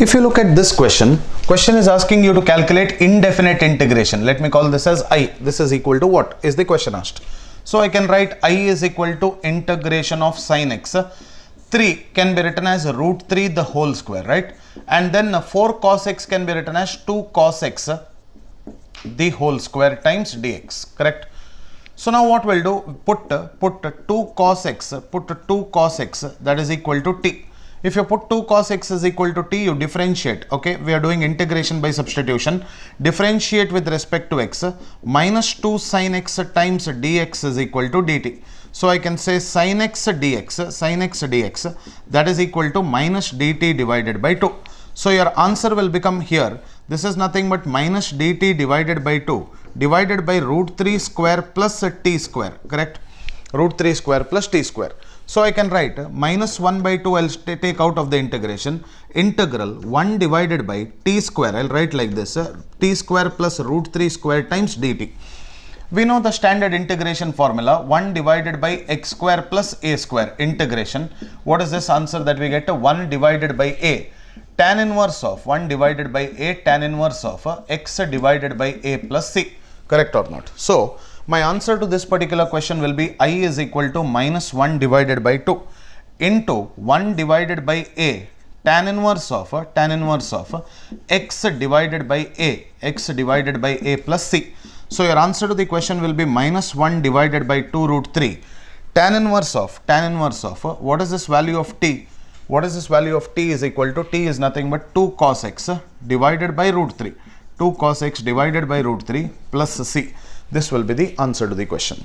If you look at this question is asking you to calculate indefinite integration. Let me call this as I. This is equal to what is the question asked. So I can write I is equal to integration of sin x. 3 can be written as root 3 the whole square, right? And then 4 cos x can be written as 2 cos x the whole square times dx, correct? So now what we'll do, put 2 cos x, that is equal to t. If you put 2 cos x is equal to t, you differentiate, okay? We are doing integration by substitution. Differentiate with respect to x, minus 2 sin x times dx is equal to dt. So I can say sin x dx, that is equal to minus dt divided by 2. So your answer will become here, this is nothing but minus dt divided by 2 divided by root 3 square plus t square, correct? Root 3 square plus t square. So I can write minus 1 by 2, I'll take out of the integration, integral 1 divided by t square, I'll write like this, t square plus root 3 square times dt. We know the standard integration formula, 1 divided by x square plus a square, integration. What is this answer that we get? 1 divided by a, tan inverse of 1 divided by a, tan inverse of x divided by a plus c, correct or not? So my answer to this particular question will be I is equal to minus 1 divided by 2 into 1 divided by a, tan inverse of x divided by a plus c. So your answer to the question will be minus 1 divided by 2 root 3. Tan inverse of what is this value of t? What is this value of t is equal to? T is nothing but 2 cos x divided by root 3. 2 cos x divided by root 3 plus c. This will be the answer to the question.